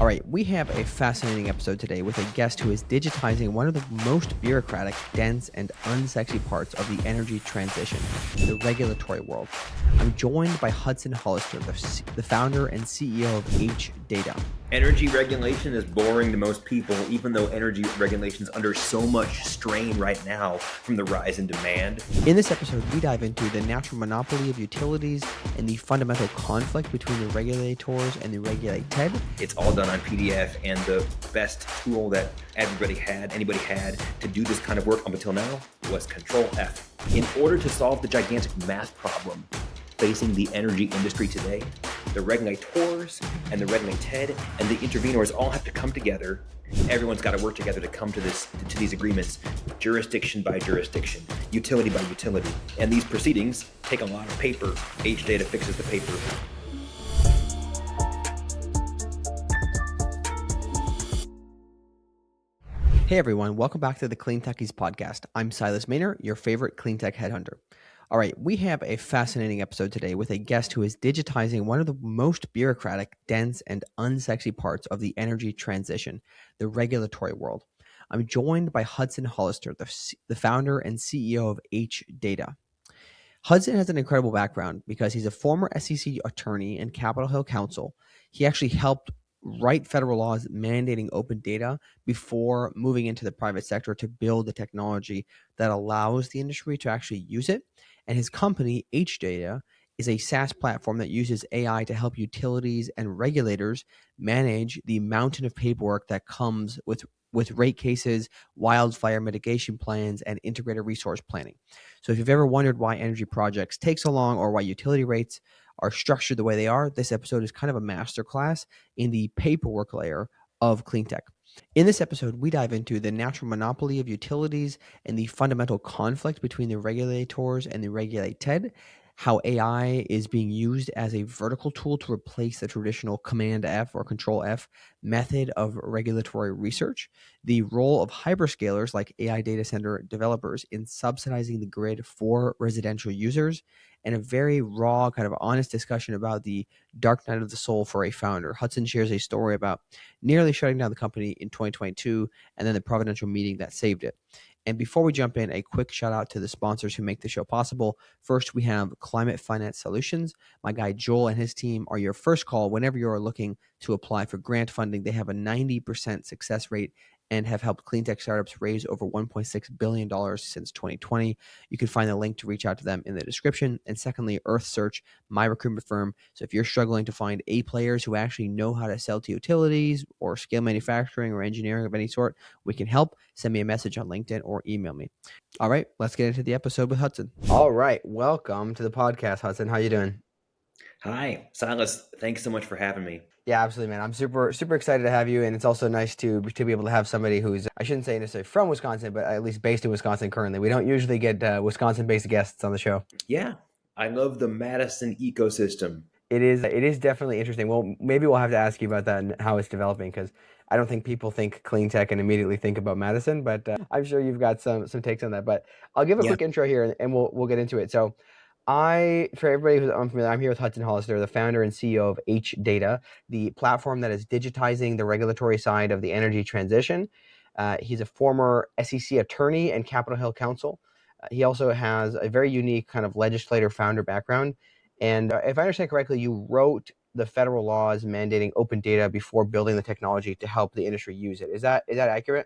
All right, we have a fascinating episode today with a guest who is digitizing one of the most bureaucratic, dense, and unsexy parts of the energy transition, the regulatory world. I'm joined by Hudson Hollister, the founder and CEO of HData. Energy regulation is boring to most people, even though energy regulation is under so much strain right now from the rise in demand. In this episode, we dive into the natural monopoly of utilities and the fundamental conflict between the regulators and the regulated. It's all done on PDF, and the best tool that anybody had to do this kind of work up until now was Control F. In order to solve the gigantic math problem facing the energy industry today, the regulators and the regulated and the intervenors all have to come together. Everyone's got to work together to come to these agreements, jurisdiction by jurisdiction, utility by utility. And these proceedings take a lot of paper. HData fixes the paper. Hey everyone, welcome back to the Clean Techies podcast. I'm Silas Maynor, your favorite clean tech headhunter. All right, we have a fascinating episode today with a guest who is digitizing one of the most bureaucratic, dense, and unsexy parts of the energy transition, the regulatory world. I'm joined by Hudson Hollister, the founder and CEO of HData. Hudson has an incredible background because he's a former SEC attorney and Capitol Hill counsel. He actually helped write federal laws mandating open data before moving into the private sector to build the technology that allows the industry to actually use it. And his company, HData, is a SaaS platform that uses AI to help utilities and regulators manage the mountain of paperwork that comes with rate cases, wildfire mitigation plans, and integrated resource planning. So if you've ever wondered why energy projects take so long or why utility rates are structured the way they are, this episode is kind of a masterclass in the paperwork layer of clean tech. In this episode, we dive into the natural monopoly of utilities and the fundamental conflict between the regulators and the regulated, how AI is being used as a vertical tool to replace the traditional Command F or Control F method of regulatory research, the role of hyperscalers like AI data center developers in subsidizing the grid for residential users, and a very raw, kind of honest discussion about the dark night of the soul for a founder. Hudson shares a story about nearly shutting down the company in 2022 and then the providential meeting that saved it. And before we jump in, a quick shout out to the sponsors who make the show possible. First, we have Climate Finance Solutions. My guy Joel and his team are your first call whenever you're looking to apply for grant funding. They have a 90% success rate and have helped clean tech startups raise over $1.6 billion since 2020. You can find the link to reach out to them in the description. And secondly, Earth Search, my recruitment firm. So if you're struggling to find A players who actually know how to sell to utilities or scale manufacturing or engineering of any sort, we can help. Send me a message on LinkedIn or email me. All right, let's get into the episode with Hudson. All right, welcome to the podcast, Hudson. How you doing? Hi, Silas. Thanks so much for having me. Yeah, absolutely, man. I'm super excited to have you, and it's also nice to be able to have somebody who's, I shouldn't say necessarily from Wisconsin, but at least based in Wisconsin currently. We don't usually get Wisconsin-based guests on the show. Yeah, I love the Madison ecosystem. It is definitely interesting. Well, maybe we'll have to ask you about that and how it's developing, because I don't think people think clean tech and immediately think about Madison, but I'm sure you've got some takes on that. But I'll give a quick intro here, and we'll get into it. So, for everybody who's unfamiliar, I'm here with Hudson Hollister, the founder and CEO of HData, the platform that is digitizing the regulatory side of the energy transition. He's a former SEC attorney and Capitol Hill counsel. He also has a very unique kind of legislator founder background. And if I understand correctly, you wrote the federal laws mandating open data before building the technology to help the industry use it. Is that accurate?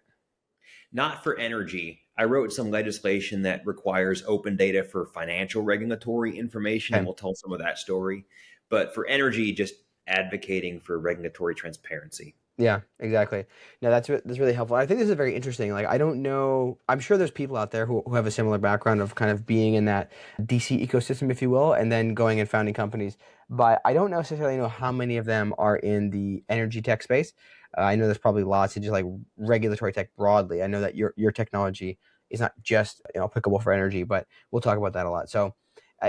Not for energy. I wrote some legislation that requires open data for financial regulatory information, and we'll tell some of that story. But for energy, just advocating for regulatory transparency. Yeah, exactly. No, that's really helpful. I think this is very interesting. Like, I don't know, I'm sure there's people out there who have a similar background of kind of being in that DC ecosystem, if you will, and then going and founding companies. But I don't necessarily know how many of them are in the energy tech space. I know there's probably lots of just like regulatory tech broadly. I know that your technology is not just applicable for energy, but we'll talk about that a lot. So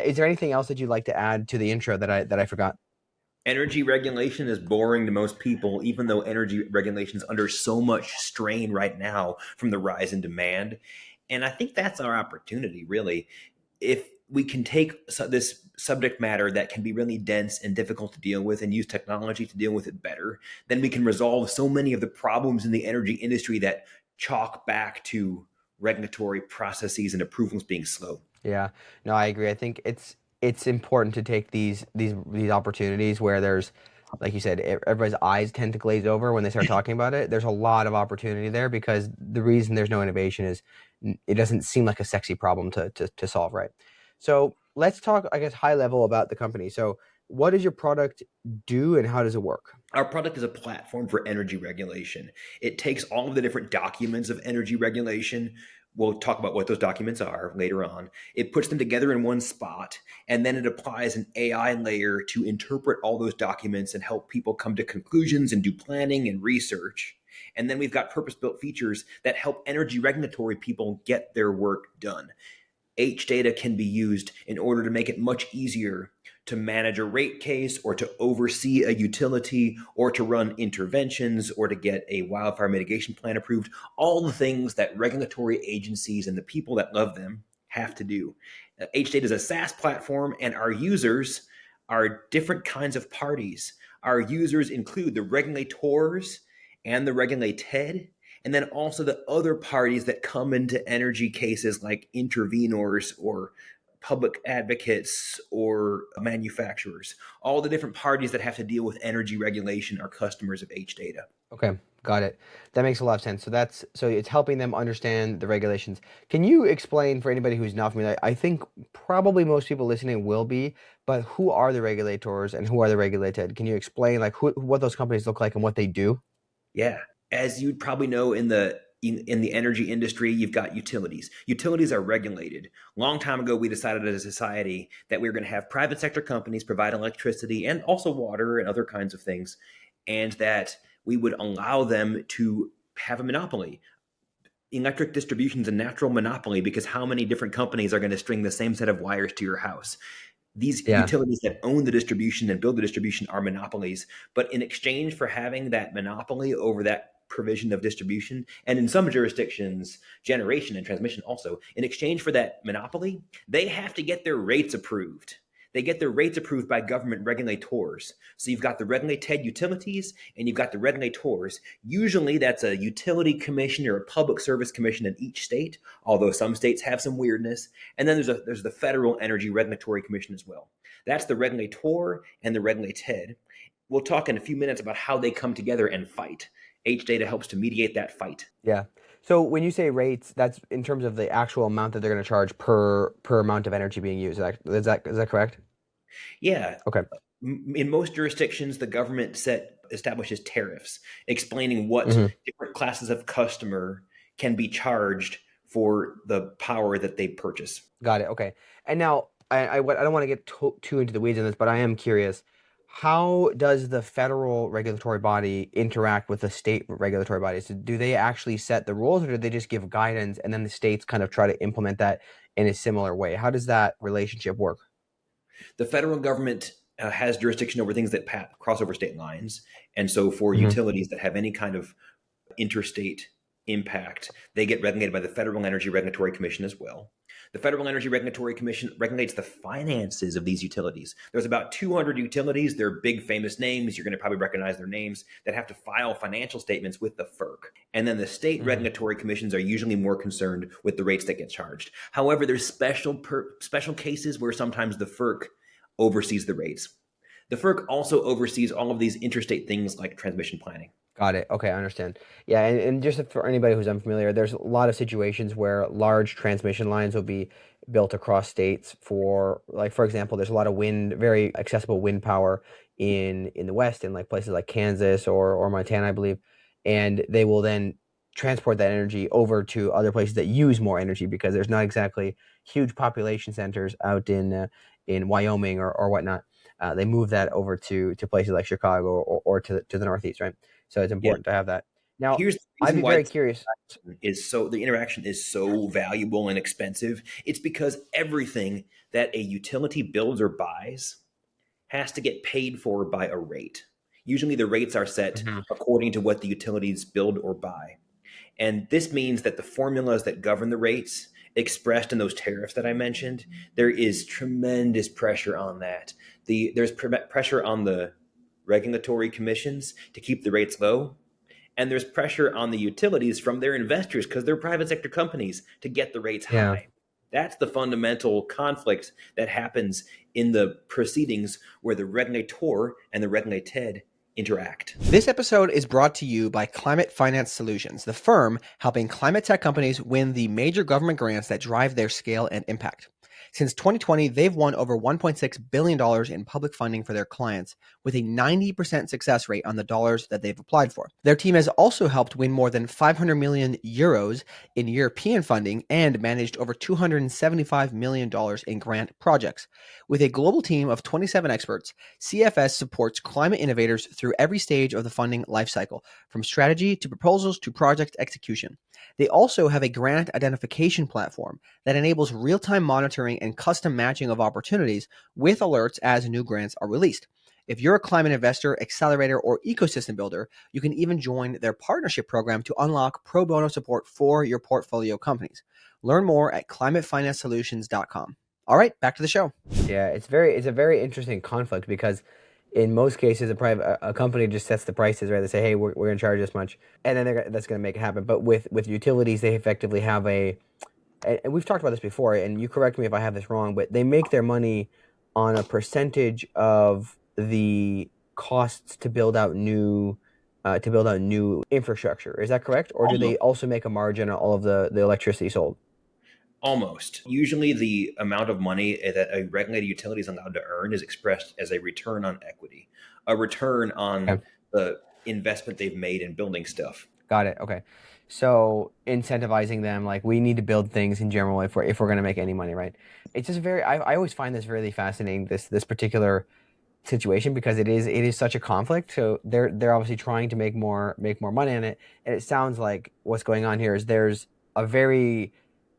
is there anything else that you'd like to add to the intro that I forgot? Energy regulation is boring to most people, even though energy regulation is under so much strain right now from the rise in demand. And I think that's our opportunity, really. If we can take this subject matter that can be really dense and difficult to deal with and use technology to deal with it better, then we can resolve so many of the problems in the energy industry that chalk back to regulatory processes and approvals being slow. Yeah, no, I agree. I think it's important to take these opportunities where there's, like you said, everybody's eyes tend to glaze over when they start talking about it. There's a lot of opportunity there because the reason there's no innovation is it doesn't seem like a sexy problem to solve, right? So let's talk, I guess, high level about the company. So what does your product do and how does it work? Our product is a platform for energy regulation. It takes all of the different documents of energy regulation. We'll talk about what those documents are later on. It puts them together in one spot, and then it applies an AI layer to interpret all those documents and help people come to conclusions and do planning and research. And then we've got purpose built features that help energy regulatory people get their work done. HData can be used in order to make it much easier to manage a rate case or to oversee a utility or to run interventions or to get a wildfire mitigation plan approved. All the things that regulatory agencies and the people that love them have to do. HData is a SaaS platform, and our users are different kinds of parties. Our users include the regulators and the regulated, and then also the other parties that come into energy cases like intervenors or public advocates or manufacturers. All the different parties that have to deal with energy regulation are customers of HData. Okay, got it. That makes a lot of sense. So it's helping them understand the regulations. Can you explain for anybody who's not familiar? I think probably most people listening will be, but who are the regulators and who are the regulated? Can you explain like what those companies look like and what they do? Yeah. As you'd probably know, in the energy industry, you've got utilities. Utilities are regulated. Long time ago, we decided as a society that we were going to have private sector companies provide electricity and also water and other kinds of things, and that we would allow them to have a monopoly. Electric distribution is a natural monopoly because how many different companies are going to string the same set of wires to your house? These Yeah. utilities that own the distribution and build the distribution are monopolies. But in exchange for having that monopoly over that provision of distribution, and in some jurisdictions, generation and transmission also, in exchange for that monopoly, they have to get their rates approved. They get their rates approved by government regulators. So you've got the regulated utilities and you've got the regulators. Usually that's a utility commission or a public service commission in each state, although some states have some weirdness. And then there's the Federal Energy Regulatory Commission as well. That's the regulator and the regulated. We'll talk in a few minutes about how they come together and fight. HData helps to mediate that fight. Yeah. So when you say rates, that's in terms of the actual amount that they're going to charge per amount of energy being used. Is that correct? Yeah. Okay. In most jurisdictions, the government establishes tariffs explaining what Hmm. different classes of customer can be charged for the power that they purchase. Got it. Okay. And now I don't want to get too into the weeds on this, but I am curious. How does the federal regulatory body interact with the state regulatory bodies? Do they actually set the rules or do they just give guidance and then the states kind of try to implement that in a similar way? How does that relationship work? The federal government has jurisdiction over things that cross over state lines. And so for Hmm. utilities that have any kind of interstate impact, they get regulated by the Federal Energy Regulatory Commission as well. The Federal Energy Regulatory Commission regulates the finances of these utilities. There's about 200 utilities. They're big famous names. You're going to probably recognize their names that have to file financial statements with the FERC. And then the state Hmm. regulatory commissions are usually more concerned with the rates that get charged. However, there's special cases where sometimes the FERC oversees the rates. The FERC also oversees all of these interstate things like transmission planning. Got it. Okay, I understand. Yeah, and just for anybody who's unfamiliar, there's a lot of situations where large transmission lines will be built across states for, like, for example, there's a lot of wind, very accessible wind power in the West, in like places like Kansas or Montana, I believe, and they will then transport that energy over to other places that use more energy because there's not exactly huge population centers out in Wyoming or whatnot. They move that over to places like Chicago or to the Northeast, right? So it's Yeah. important to have that. Now, Here's the I'd reason be why very curious. the interaction is so valuable and expensive. It's because everything that a utility builds or buys has to get paid for by a rate. Usually the rates are set Mhm. according to what the utilities build or buy. And this means that the formulas that govern the rates expressed in those tariffs that I mentioned, there is tremendous pressure on that. There's pressure on the regulatory commissions to keep the rates low, and there's pressure on the utilities from their investors because they're private sector companies to get the rates Yeah. high. That's the fundamental conflict that happens in the proceedings where the regulator and the regulated interact. This episode is brought to you by Climate Finance Solutions, the firm helping climate tech companies win the major government grants that drive their scale and impact. Since 2020, they've won over $1.6 billion in public funding for their clients, with a 90% success rate on the dollars that they've applied for. Their team has also helped win more than 500 million euros in European funding and managed over $275 million in grant projects. With a global team of 27 experts, CFS supports climate innovators through every stage of the funding lifecycle, from strategy to proposals to project execution. They also have a grant identification platform that enables real-time monitoring and custom matching of opportunities with alerts as new grants are released. If you're a climate investor, accelerator, or ecosystem builder, you can even join their partnership program to unlock pro bono support for your portfolio companies. Learn more at climatefinancesolutions.com. All right, back to the show. Yeah, it's a very interesting conflict because in most cases a company just sets the prices, right? They say, hey, we're going to charge this much, and then that's going to make it happen. But with utilities, they effectively have and we've talked about this before, and you correct me if I have this wrong, but they make their money on a percentage of the costs to build out new infrastructure. Is that correct? Or do they also make a margin on all of the electricity sold? Almost. Usually, the amount of money that a regulated utility is allowed to earn is expressed as a return on equity, a return on Okay. the investment they've made in building stuff. Got it. Okay. So incentivizing them, like we need to build things in general if we're going to make any money, right? It's just I always find this really fascinating, this particular situation, because it is such a conflict. So they're obviously trying to make more money in it, and it sounds like what's going on here is there's a very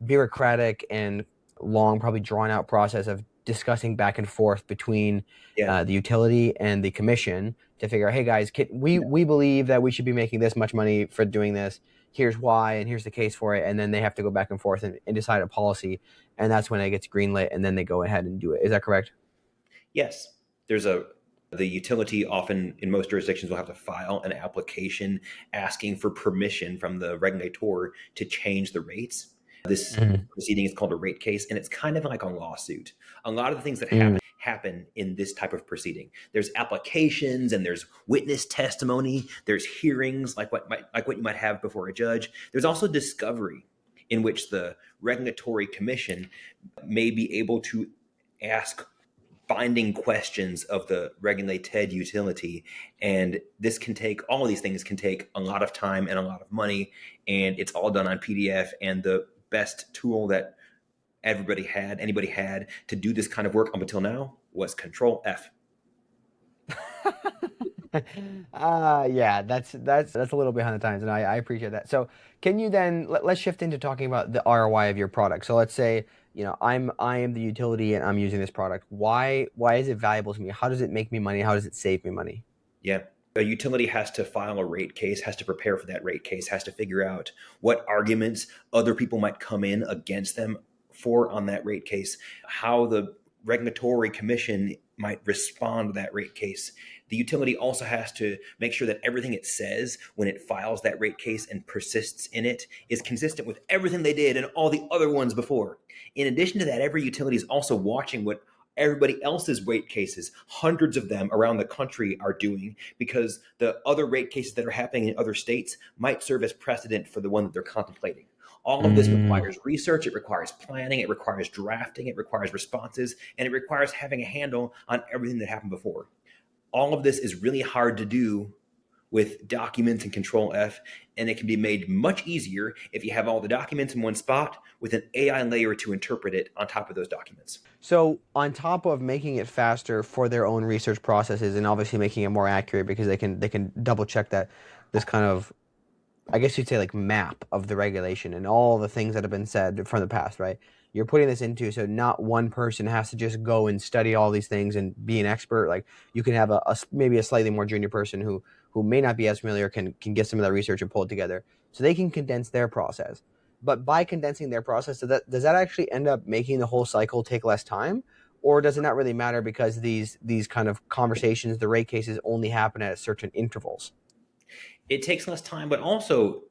bureaucratic and long, probably drawn out process of discussing back and forth between the utility and the commission to figure out, hey guys, we believe that we should be making this much money for doing this. Here's why, and here's the case for it. And then they have to go back and forth and decide a policy, and that's when it gets greenlit, and then they go ahead and do it. Is that correct? Yes. The utility often in most jurisdictions will have to file an application asking for permission from the regulator to change the rates. This proceeding is called a rate case, and it's kind of like a lawsuit. A lot of the things that happen in this type of proceeding. There's applications and there's witness testimony. There's hearings like what you might have before a judge. There's also discovery, in which the regulatory commission may be able to ask binding questions of the regulated utility. And all of these things can take a lot of time and a lot of money. And it's all done on PDF. And the best tool that anybody had to do this kind of work up until now was Control F. Yeah, that's a little behind the times, and I appreciate that. So can you then let's shift into talking about the ROI of your product. So let's say, I am the utility and I'm using this product. Why is it valuable to me? How does it make me money? How does it save me money? Yeah. A utility has to file a rate case, has to prepare for that rate case, has to figure out what arguments other people might come in against them for on that rate case, how the regulatory commission might respond to that rate case. The utility also has to make sure that everything it says when it files that rate case and persists in it is consistent with everything they did and all the other ones before. In addition to that, every utility is also watching what everybody else's rate cases, hundreds of them around the country, are doing, because the other rate cases that are happening in other states might serve as precedent for the one that they're contemplating. All of this requires research, it requires planning, it requires drafting, it requires responses, and it requires having a handle on everything that happened before. All of this is really hard to do with documents and Control F, and it can be made much easier if you have all the documents in one spot with an AI layer to interpret it on top of those documents. So on top of making it faster for their own research processes and obviously making it more accurate because they can double check that this kind of, I guess you'd say, like map of the regulation and all the things that have been said from the past, right? You're putting this into, so not one person has to just go and study all these things and be an expert. Like you can have maybe a slightly more junior person who may not be as familiar can get some of that research and pull it together, so they can condense their process. But by condensing their process, does that actually end up making the whole cycle take less time? Or does it not really matter because these kind of conversations, the rate cases only happen at certain intervals? It takes less time, but also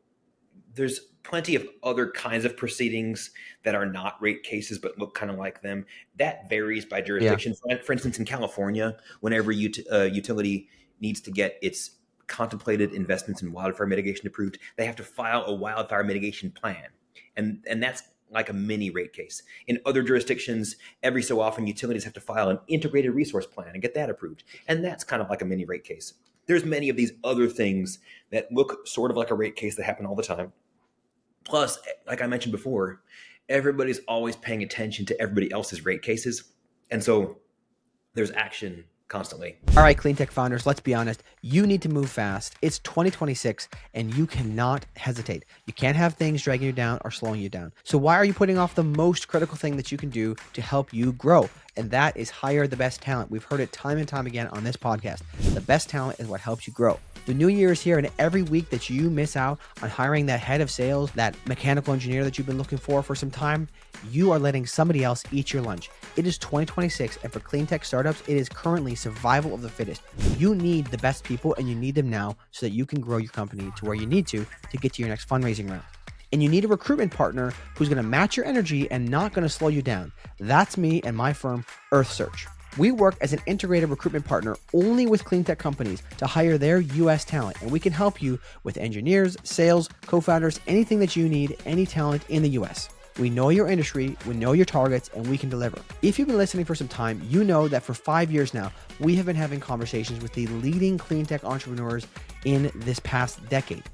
there's plenty of other kinds of proceedings that are not rate cases but look kind of like them. That varies by Yeah. jurisdiction. For instance, in California, whenever utility needs to get its contemplated investments in wildfire mitigation approved, they have to file a wildfire mitigation plan, and that's like a mini rate case. In other jurisdictions, every so often utilities have to file an integrated resource plan and get that approved, and that's kind of like a mini rate case. There's many of these other things that look sort of like a rate case that happen all the time. Plus, like I mentioned before, everybody's always paying attention to everybody else's rate cases. And so there's action constantly. All right, clean tech founders, let's be honest. You need to move fast. It's 2026 and you cannot hesitate. You can't have things dragging you down or slowing you down. So why are you putting off the most critical thing that you can do to help you grow? And that is hire the best talent. We've heard it time and time again on this podcast. The best talent is what helps you grow. The new year is here, and every week that you miss out on hiring that head of sales, that mechanical engineer that you've been looking for some time, you are letting somebody else eat your lunch. It is 2026, and for clean tech startups, it is currently survival of the fittest. You need the best people, and you need them now so that you can grow your company to where you need to get to your next fundraising round. And you need a recruitment partner who's going to match your energy and not going to slow you down. That's me and my firm, Earth Search. We work as an integrated recruitment partner only with clean tech companies to hire their US talent, and we can help you with engineers, sales, co-founders, anything that you need, any talent in the US. We know your industry, we know your targets, and we can deliver. If you've been listening for some time, you know that for 5 years now, we have been having conversations with the leading clean tech entrepreneurs in this past decade.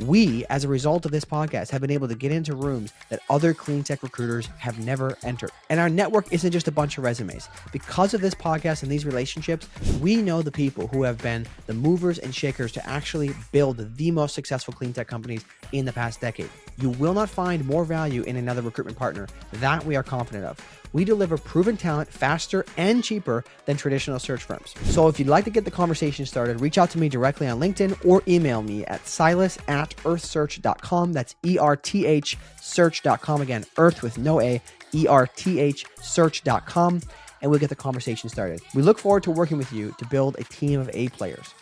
We, as a result of this podcast, have been able to get into rooms that other clean tech recruiters have never entered. And our network isn't just a bunch of resumes. Because of this podcast and these relationships, we know the people who have been the movers and shakers to actually build the most successful clean tech companies in the past decade. You will not find more value in another recruitment partner. That we are confident of. We deliver proven talent faster and cheaper than traditional search firms. So if you'd like to get the conversation started, reach out to me directly on LinkedIn or email me at silas@earthsearch.com. That's ERTH search.com. Again, earth with no A, ERTH search.com. And we'll get the conversation started. We look forward to working with you to build a team of A players.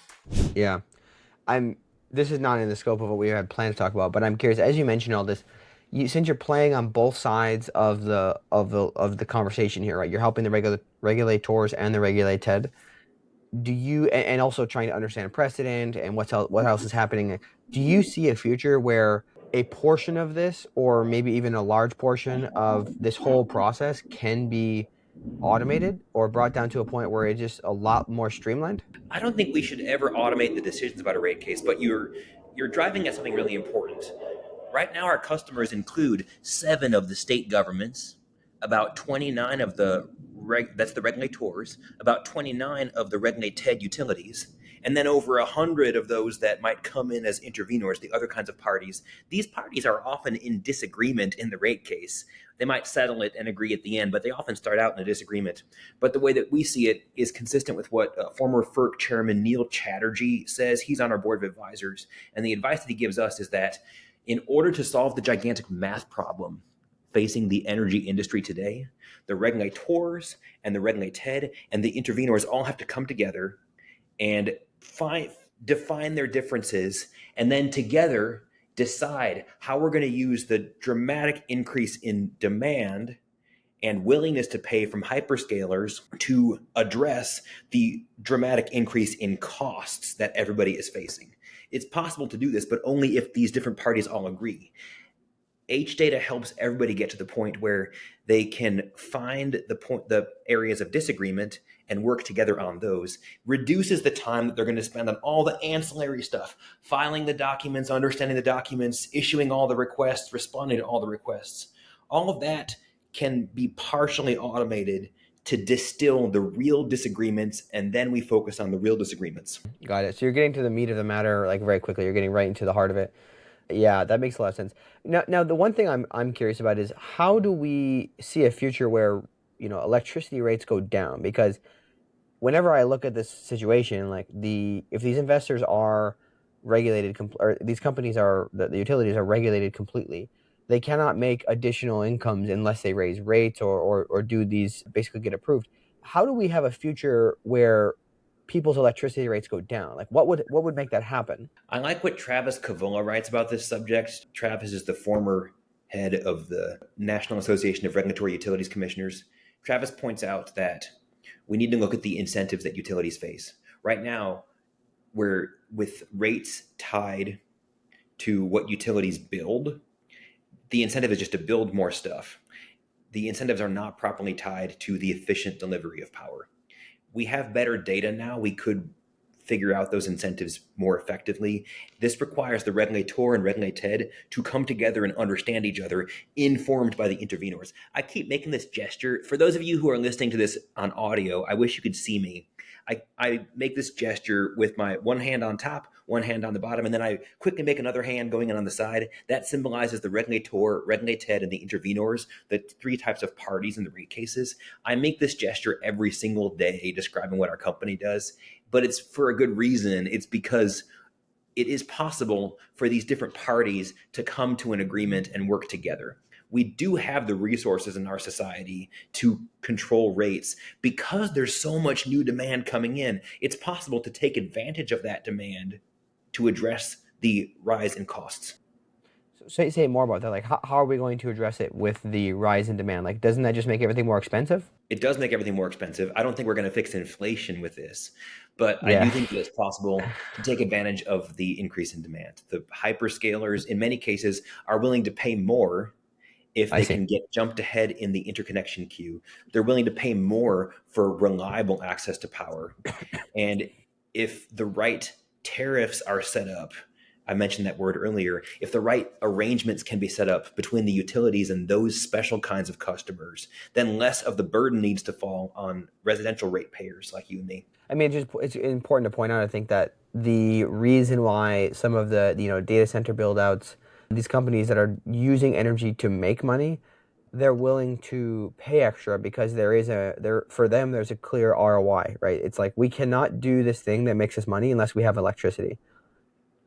Yeah, this is not in the scope of what we had planned to talk about, but I'm curious, as you mentioned all this, since you're playing on both sides of the conversation here, right? You're helping the regulators and the regulated. Do you, and also trying to understand precedent and what else is happening? Do you see a future where a portion of this, or maybe even a large portion of this whole process, can be automated or brought down to a point where it's just a lot more streamlined? I don't think we should ever automate the decisions about a rate case, but you're driving at something really important. Right now, our customers include 7 of the state governments, about 29 of that's the regulators, about 29 of the regulated utilities, and then over 100 of those that might come in as intervenors, the other kinds of parties. These parties are often in disagreement in the rate case. They might settle it and agree at the end, but they often start out in a disagreement. But the way that we see it is consistent with what former FERC chairman Neil Chatterjee says. He's on our board of advisors, and the advice that he gives us is that in order to solve the gigantic math problem facing the energy industry today, the regulators and the regulated and the intervenors all have to come together and define their differences, and then together decide how we're going to use the dramatic increase in demand and willingness to pay from hyperscalers to address the dramatic increase in costs that everybody is facing. It's possible to do this, but only if these different parties all agree. HData helps everybody get to the point where they can find the areas of disagreement and work together on those. Reduces the time that they're going to spend on all the ancillary stuff, filing the documents, understanding the documents, issuing all the requests, responding to all the requests. All of that can be partially automated to distill the real disagreements, and then we focus on the real disagreements. Got it. So you're getting to the meat of the matter like very quickly. You're getting right into the heart of it. Yeah, that makes a lot of sense. Now the one thing I'm curious about is, how do we see a future where, electricity rates go down? Because whenever I look at this situation, like if these investors are regulated, or these companies are, the utilities are regulated completely, they cannot make additional incomes unless they raise rates or do these, basically get approved. How do we have a future where people's electricity rates go down? Like what would make that happen? I like what Travis Cavola writes about this subject. Travis is the former head of the National Association of Regulatory Utilities Commissioners. Travis points out that we need to look at the incentives that utilities face. Right now, we're with rates tied to what utilities build. The incentive is just to build more stuff. The incentives are not properly tied to the efficient delivery of power. We have better data now. We could figure out those incentives more effectively. This requires the regulator and regulated to come together and understand each other, informed by the intervenors. I keep making this gesture. For those of you who are listening to this on audio, I wish you could see me. I make this gesture with my one hand on top, one hand on the bottom, and then I quickly make another hand going in on the side. That symbolizes the regulator, regulated, and the intervenors, the three types of parties in the rate cases. I make this gesture every single day describing what our company does, but it's for a good reason. It's because it is possible for these different parties to come to an agreement and work together. We do have the resources in our society to control rates because there's so much new demand coming in. It's possible to take advantage of that demand to address the rise in costs. So say more about that. Like how are we going to address it with the rise in demand? Like doesn't that just make everything more expensive? It does make everything more expensive. I don't think we're going to fix inflation with this, but I Yeah. do think that it's possible to take advantage of the increase in demand. The hyperscalers, in many cases, are willing to pay more if I they see. can get jumped ahead in the interconnection queue. They're willing to pay more for reliable access to power. And if the right tariffs are set up, I mentioned that word earlier, if the right arrangements can be set up between the utilities and those special kinds of customers, then less of the burden needs to fall on residential ratepayers like you and me. I mean, it's important to point out, I think, that the reason why some of the data center build outs, these companies that are using energy to make money, they're willing to pay extra because for them there's a clear ROI, right? It's like we cannot do this thing that makes us money unless we have electricity.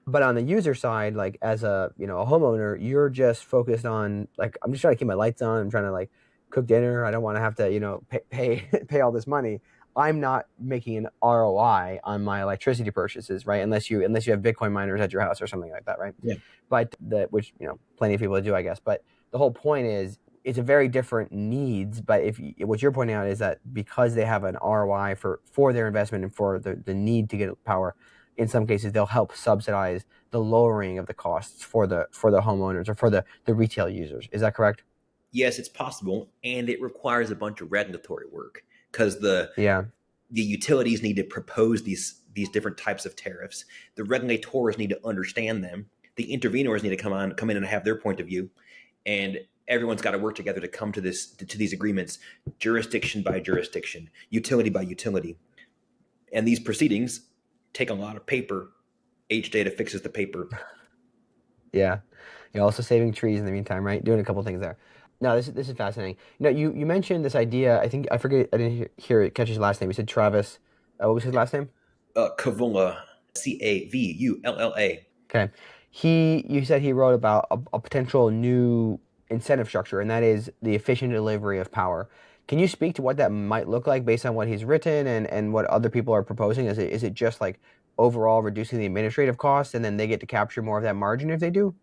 But on the user side, like as a homeowner, you're just focused on, like, I'm just trying to keep my lights on. I'm trying to like cook dinner. I don't want to have to pay pay all this money. I'm not making an ROI on my electricity purchases, right? Unless you have Bitcoin miners at your house or something like that, right? Yeah. But which plenty of people do, I guess. But the whole point is it's a very different needs. But what you're pointing out is that because they have an ROI for their investment and for the need to get power, in some cases they'll help subsidize the lowering of the costs for the homeowners or for the retail users. Is that correct? Yes, it's possible, and it requires a bunch of regulatory work because Yeah. the utilities need to propose these different types of tariffs. The regulators need to understand them. The intervenors need to come in and have their point of view, and everyone's got to work together to come to these agreements, jurisdiction by jurisdiction, utility by utility. And these proceedings take a lot of paper. HData fixes the paper. Yeah. You're also saving trees in the meantime, right? Doing a couple things there. No, this is fascinating. You mentioned this idea. I think I forget. I didn't hear it catch his last name. You said Travis. What was his last name? Cavola, Cavulla. Okay. You said he wrote about a potential new incentive structure, and that is the efficient delivery of power. Can you speak to what that might look like based on what he's written and what other people are proposing? Is it just like overall reducing the administrative costs and then they get to capture more of that margin if they do?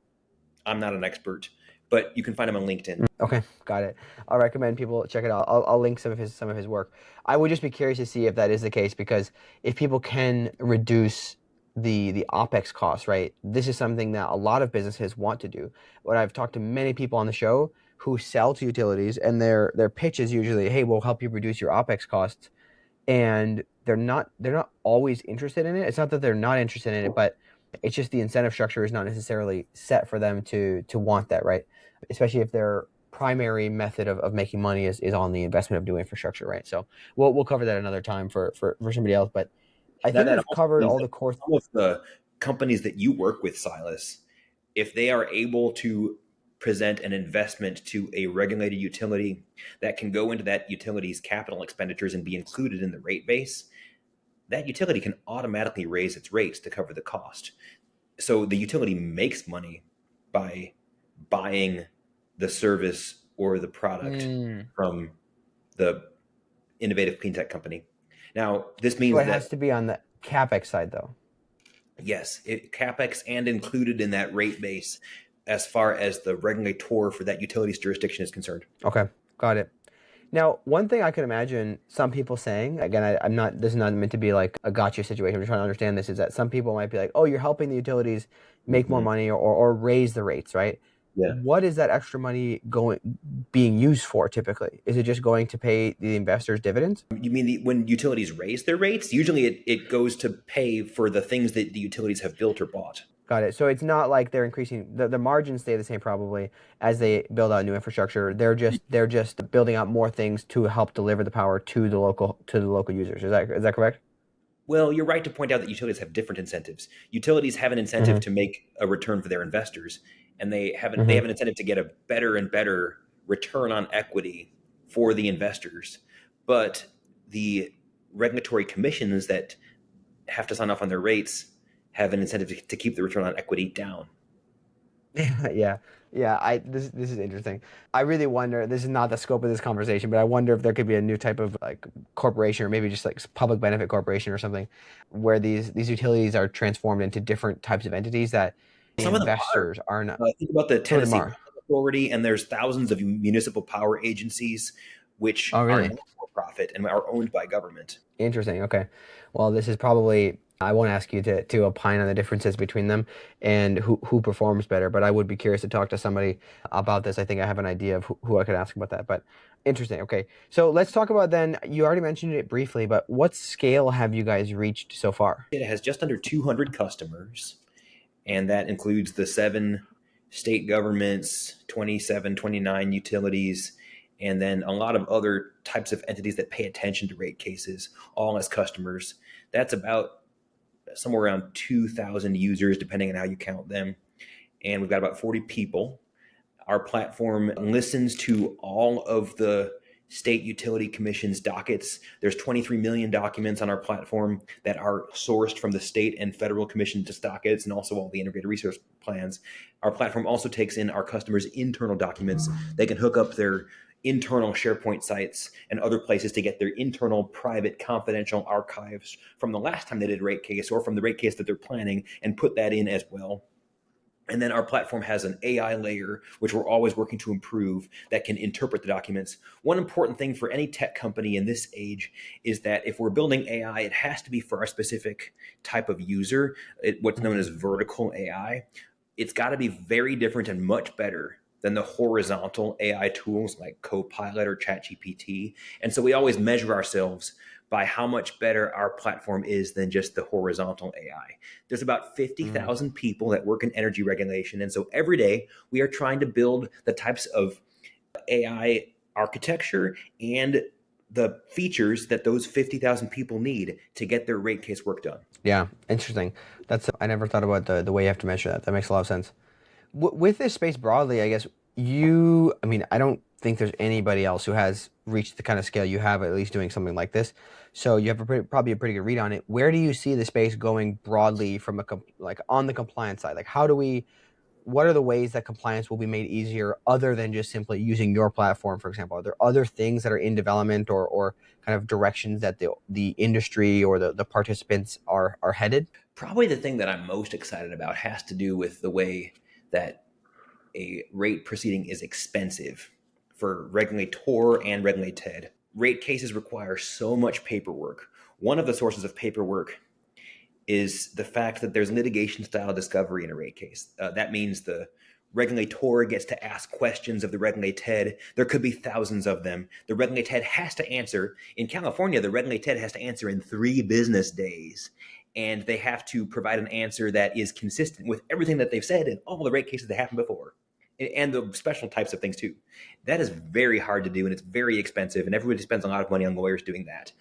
I'm not an expert, but you can find him on LinkedIn. Okay, got it. I'll recommend people check it out. I'll link some of his work. I would just be curious to see if that is the case because if people can reduce the OpEx costs, right? This is something that a lot of businesses want to do. But I've talked to many people on the show who sell to utilities, and their pitch is usually, "Hey, we'll help you reduce your OpEx costs," and they're not always interested in it. It's not that they're not interested in it, but it's just the incentive structure is not necessarily set for them to want that, right? Especially if their primary method of making money is on the investment of new infrastructure, right? So we'll cover that another time for somebody else. But I think That we've also covered means all that the core. some of the companies that you work with, Silas, if they are able to present an investment to a regulated utility that can go into that utility's capital expenditures and be included in the rate base, that utility can automatically raise its rates to cover the cost. So the utility makes money by buying the service or the product Mm. from the innovative clean tech company. Now, this So means it has that, to be on the CapEx side, though. yes, CapEx and included in that rate base as far as the regulator for that utilities jurisdiction is concerned. Okay, got it. Now, one thing I could imagine some people saying, again, I'm not, this is not meant to be like a gotcha situation. I'm just trying to understand this, is that some people might be like, oh, you're helping the utilities make more Mhm. money or raise the rates, right? Yeah. What is that extra money being used for typically? Is it just going to pay the investors dividends? You mean when utilities raise their rates? Usually it goes to pay for the things that the utilities have built or bought. Got it. So it's not like they're increasing the margins stay the same probably as they build out new infrastructure. They're just building out more things to help deliver the power to the local users. Is that correct? Well, you're right to point out that utilities have different incentives. Utilities have an incentive Mm-hmm. to make a return for their investors, and they Mm-hmm. have an incentive to get a better and better return on equity for the investors. But the regulatory commissions that have to sign off on their rates have an incentive to keep the return on equity down. Yeah, yeah. This is interesting. I really wonder. This is not the scope of this conversation, but I wonder if there could be a new type of like corporation, or maybe just like public benefit corporation or something, where these utilities are transformed into different types of entities that the Some of them are. investors are not. Think about the Some of them Tennessee are. Public Authority, and there's thousands of municipal power agencies which Oh, are really? not for profit and are owned by government. Interesting. Okay. Well, this is probably. I won't ask you to opine on the differences between them and who performs better, but I would be curious to talk to somebody about this. I think I have an idea of who I could ask about that. But interesting. Okay. So let's talk about then. You already mentioned it briefly, but what scale have you guys reached so far? It has just under 200 customers, and that includes the 7 state governments, 27, 29 utilities, and then a lot of other types of entities that pay attention to rate cases, all as customers. That's about somewhere around 2,000 users, depending on how you count them. And we've got about 40 people. Our platform listens to all of the state utility commission's dockets. There's 23 million documents on our platform that are sourced from the state and federal commission dockets, and also all the integrated resource plans. Our platform also takes in our customers' internal documents. They can hook up their internal SharePoint sites and other places to get their internal, private, confidential archives from the last time they did a rate case or from the rate case that they're planning, and put that in as well. And then our platform has an AI layer, which we're always working to improve, that can interpret the documents. One important thing for any tech company in this age is that if we're building AI, it has to be for our specific type of user, what's known as vertical AI. It's got to be very different and much better than the horizontal AI tools like Copilot or ChatGPT. And so we always measure ourselves by how much better our platform is than just the horizontal AI. There's about Mm. 50,000 people that work in energy regulation. And so every day we are trying to build the types of AI architecture and the features that those 50,000 people need to get their rate case work done. Yeah, interesting. I never thought about the way you have to measure that. That makes a lot of sense. With this space broadly, I guess I mean, I don't think there's anybody else who has reached the kind of scale you have, at least doing something like this. So you have probably a pretty good read on it. Where do you see the space going broadly from like on the compliance side? Like, what are the ways that compliance will be made easier other than just simply using your platform, for example? Are there other things that are in development or kind of directions that the industry or the participants are headed? Probably the thing that I'm most excited about has to do with the way that a rate proceeding is expensive for regulator and regulated. Rate cases require so much paperwork. One of the sources of paperwork is the fact that there's litigation style discovery in a rate case. That means the regulator gets to ask questions of the regulated. There could be thousands of them. The regulated has to answer. In California, the regulated has to answer in 3 business days. And they have to provide an answer that is consistent with everything that they've said in all the rate cases that happened before, and the special types of things too. That is very hard to do, and it's very expensive, and everybody spends a lot of money on lawyers doing that.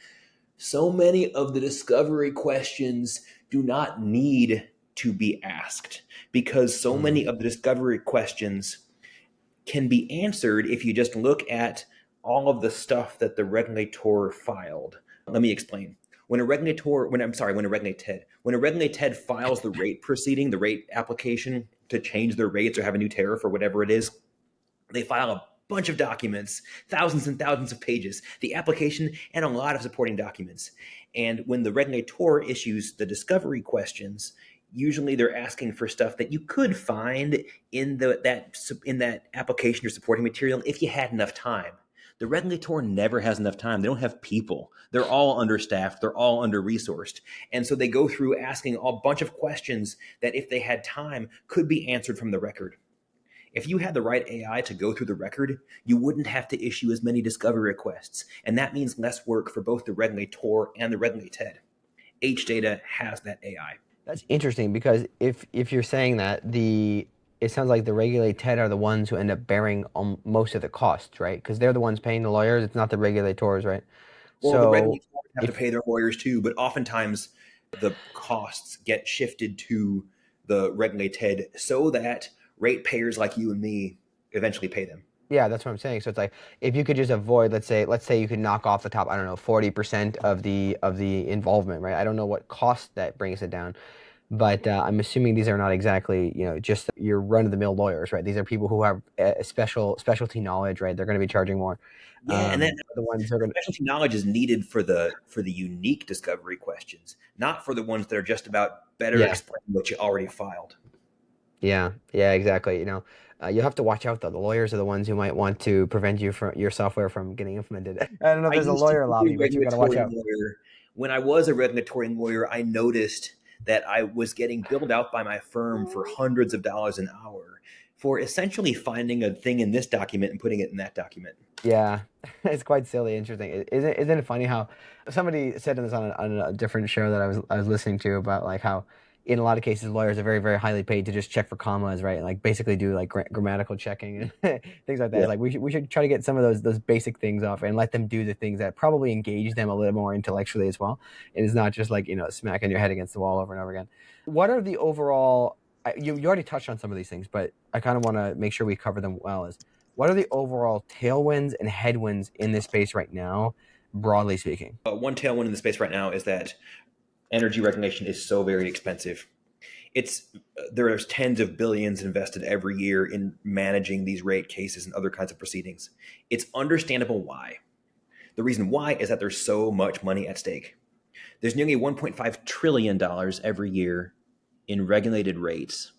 So many of the discovery questions do not need to be asked, because so Mm. many of the discovery questions can be answered if you just look at all of the stuff that the regulator filed. Let me explain. When a regulated files the rate proceeding, the rate application to change their rates or have a new tariff or whatever it is, They file a bunch of documents, thousands and thousands of pages, the application, and a lot of supporting documents. And when the regulator issues the discovery questions, usually they're asking for stuff that you could find in that application or supporting material if you had enough time. The regulator never has enough time. They don't have people. They're all understaffed. They're all under resourced. And so they go through asking a bunch of questions that, if they had time, could be answered from the record. If you had the right AI to go through the record, you wouldn't have to issue as many discovery requests. And that means less work for both the regulator and the regulated. HData has that AI. That's interesting because if you're saying that it sounds like the regulated are the ones who end up bearing most of the costs, right? Because they're the ones paying the lawyers. It's not the regulators, right? Well, the So regulators have to if pay their lawyers too, but oftentimes the costs get shifted to the regulated so that ratepayers like you and me eventually pay them. yeah, that's what I'm saying. So it's like if you could just avoid, let's say you could knock off the top, I don't know, 40% of the involvement, right? I don't know what cost that brings it down, but I'm assuming these are not exactly, just your run-of-the-mill lawyers, right? These are people who have a specialty knowledge, right? They're going to be charging more. Yeah, and that The ones who are going to, specialty knowledge is needed for the unique discovery questions, not for the ones that are just about better yeah, explaining what you already filed. yeah, yeah, exactly. You have to watch out though. The lawyers are the ones who might want to prevent your software from getting implemented. I don't know if I there's a used to lawyer be lobby, a but you got to watch regulatory out. lawyer. When I was a regulatory lawyer, I noticed that I was getting billed out by my firm for hundreds of dollars an hour for essentially finding a thing in this document and putting it in that document. Yeah, it's quite silly, interesting. Isn't it funny how somebody said this on a different show that I was listening to about like how in a lot of cases lawyers are very very highly paid to just check for commas, right? And like basically do like grammatical checking and things like that. Yeah. It's like we should try to get some of those basic things off and let them do the things that probably engage them a little more intellectually as well. And it's not just like smacking your head against the wall over and over again. What are the overall? You already touched on some of these things, but I kind of want to make sure we cover them well. What are the overall tailwinds and headwinds in this space right now, broadly speaking? One tailwind in the space right now is that energy regulation is so very expensive. There's tens of billions invested every year in managing these rate cases and other kinds of proceedings. It's understandable why. The reason why is that there's so much money at stake. There's nearly $1.5 trillion every year in regulated rates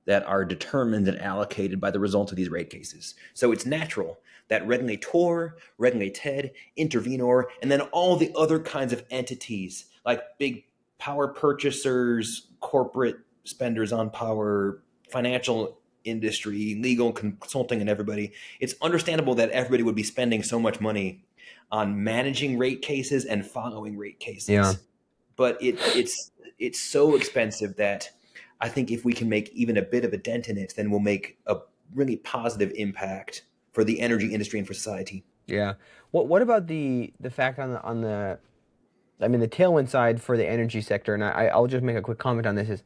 that are determined and allocated by the result of these rate cases. So it's natural that regulator, regulated, intervenor, and then all the other kinds of entities like big power purchasers, corporate spenders on power, financial industry, legal consulting, and everybody. It's understandable that everybody would be spending so much money on managing rate cases and following rate Yeah. cases. But it's so expensive that I think if we can make even a bit of a dent in it, then we'll make a really positive impact for the energy industry and for society. Yeah. What about the fact on the I mean the tailwind side for the energy sector, and I'll just make a quick comment on this is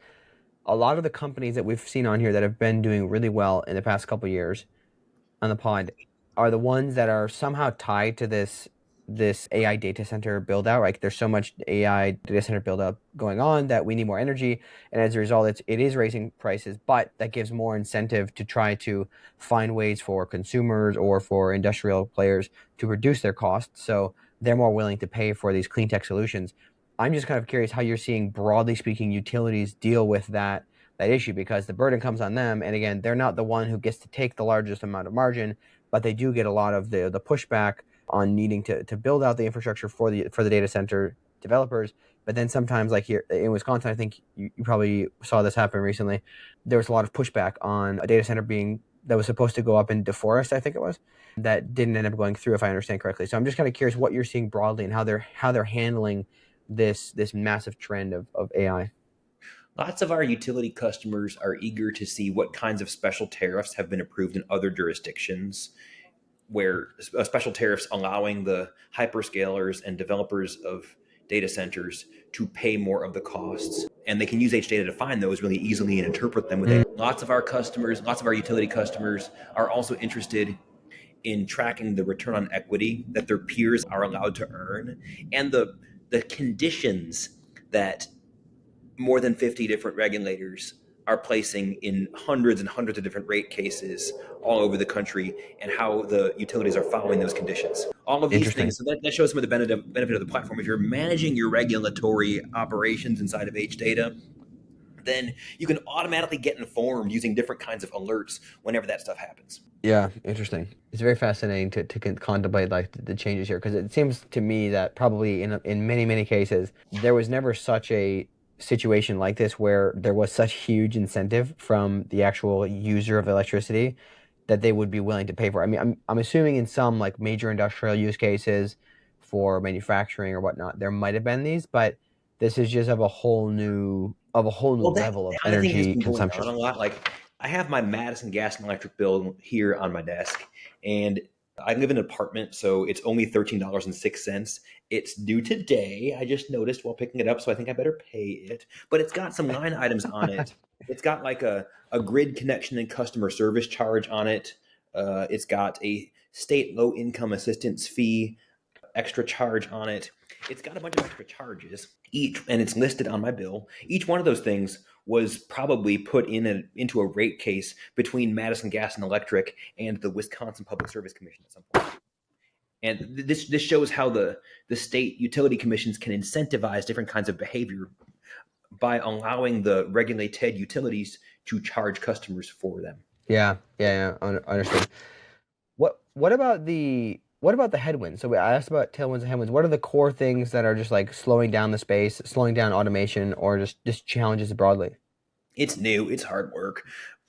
a lot of the companies that we've seen on here that have been doing really well in the past couple of years on the pod are the ones that are somehow tied to this AI data center build out. Like there's so much AI data center build up going on that we need more energy, and as a result, it is raising prices. But that gives more incentive to try to find ways for consumers or for industrial players to reduce their costs. So they're more willing to pay for these clean tech solutions. I'm just kind of curious how you're seeing, broadly speaking, utilities deal with that issue because the burden comes on them. And again, they're not the one who gets to take the largest amount of margin, but they do get a lot of the pushback on needing to build out the infrastructure for the data center developers. But then sometimes, like here in Wisconsin, I think you probably saw this happen recently. There was a lot of pushback on a data center that was supposed to go up in DeForest, I think it was, that didn't end up going through, if I understand correctly. So I'm just kind of curious what you're seeing broadly and how they're handling this massive trend of AI. Lots of our utility customers are eager to see what kinds of special tariffs have been approved in other jurisdictions, where special tariffs allowing the hyperscalers and developers of data centers to pay more of the costs. And they can use HData to find those really easily and interpret them with Mm, it. Lots of our customers, lots of our utility customers are also interested in tracking the return on equity that their peers are allowed to earn and the conditions that more than 50 different regulators are placing in hundreds and hundreds of different rate cases all over the country, and how the utilities are following those conditions. All of these Interesting. things, so that shows some of the benefit of the platform. If you're managing your regulatory operations inside of HData, then you can automatically get informed using different kinds of alerts whenever that stuff happens. Yeah, interesting. It's very fascinating to contemplate like the changes here because it seems to me that probably in many many cases there was never such a situation like this where there was such huge incentive from the actual user of electricity that they would be willing to pay for. I mean, I'm assuming in some like major industrial use cases for manufacturing or whatnot, there might have been these, but this is just of a whole new Well, that level of kind of thing has energy been going on consumption. a lot. Like, I have my Madison gas and electric bill here on my desk, and I live in an apartment, so it's only $13.06. It's due today. I just noticed while picking it up, so I think I better pay it. But it's got some line items on it. It's got like a grid connection and customer service charge on it. It's got a state low income assistance fee extra charge on it. It's got a bunch of extra charges each, and it's listed on my bill. Each one of those things was probably put into a rate case between Madison Gas and Electric and the Wisconsin Public Service Commission at some point. And this shows how the state utility commissions can incentivize different kinds of behavior by allowing the regulated utilities to charge customers for them. Yeah, understood. What about the headwinds? So I asked about tailwinds and headwinds. What are the core things that are just like slowing down the space, slowing down automation, or just challenges broadly? It's new, it's hard work.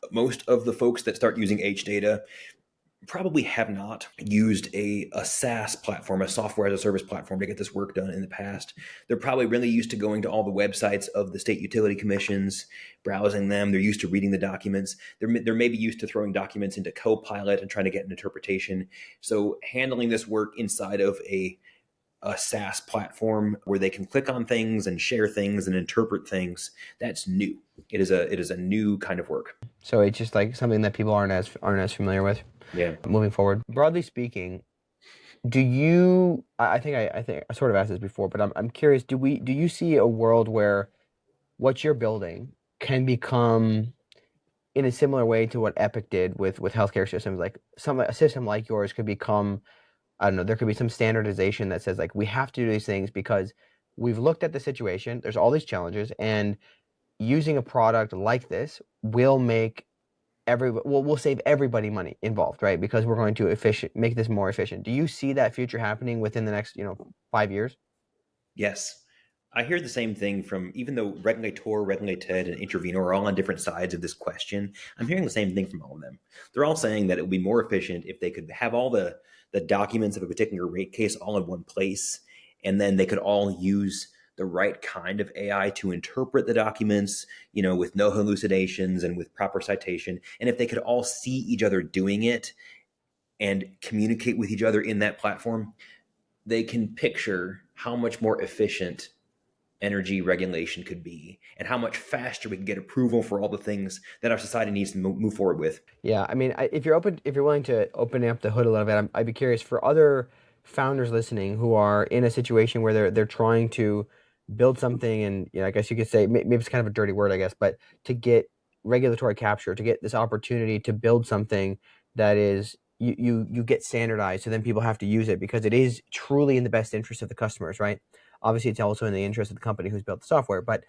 Most of the folks that start using HData probably have not used a SaaS platform, a software as a service platform, to get this work done in the past. They're probably really used to going to all the websites of the state utility commissions, browsing them. They're used to reading the documents. They're maybe used to throwing documents into Copilot and trying to get an interpretation. So handling this work inside of a SaaS platform where they can click on things and share things and interpret things, that's new. It is a new kind of work. So it's just like something that people aren't as familiar with Yeah. moving forward. Broadly speaking, do you? I think I sort of asked this before, but I'm curious. Do you see a world where what you're building can become in a similar way to what Epic did with healthcare systems? Like a system like yours could become, I don't know, there could be some standardization that says like we have to do these things because we've looked at the situation, there's all these challenges, and using a product like this will make we'll save everybody money involved, right? Because we're going to make this more efficient. Do you see that future happening within the next, 5 years? Yes. I hear the same thing from, even though regulator, regulated, and intervenor are all on different sides of this question, I'm hearing the same thing from all of them. They're all saying that it would be more efficient if they could have all the documents of a particular rate case all in one place, and then they could all use the right kind of AI to interpret the documents, with no hallucinations and with proper citation. And if they could all see each other doing it and communicate with each other in that platform, they can picture how much more efficient energy regulation could be and how much faster we can get approval for all the things that our society needs to move forward with. Yeah, I mean, if you're willing to open up the hood a little bit, I'd be curious for other founders listening who are in a situation where they're trying to build something, and I guess you could say maybe it's kind of a dirty word, I guess, but to get regulatory capture, to get this opportunity to build something that is you get standardized, so then people have to use it because it is truly in the best interest of the customers, right? Obviously, it's also in the interest of the company who's built the software, but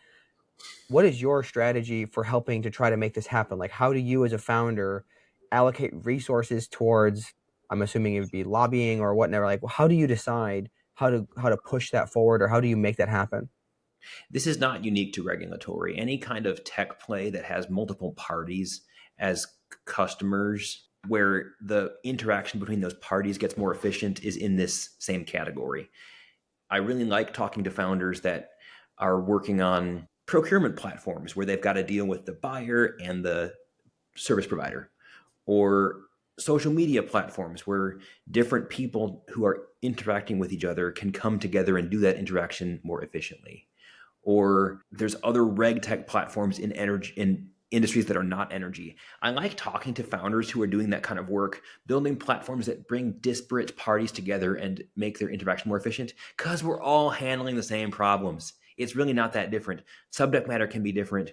what is your strategy for helping to try to make this happen? Like, how do you as a founder allocate resources towards, I'm assuming it would be lobbying or whatever, like how do you decide how to push that forward, or how do you make that happen? This is not unique to regulatory. Any kind of tech play that has multiple parties as customers, where the interaction between those parties gets more efficient, is in this same category. I really like talking to founders that are working on procurement platforms where they've got to deal with the buyer and the service provider, or social media platforms where different people who are interacting with each other can come together and do that interaction more efficiently. Or there's other reg tech platforms in energy, in industries that are not energy. I like talking to founders who are doing that kind of work, building platforms that bring disparate parties together and make their interaction more efficient, because we're all handling the same problems. It's really not that different. Subject matter can be different,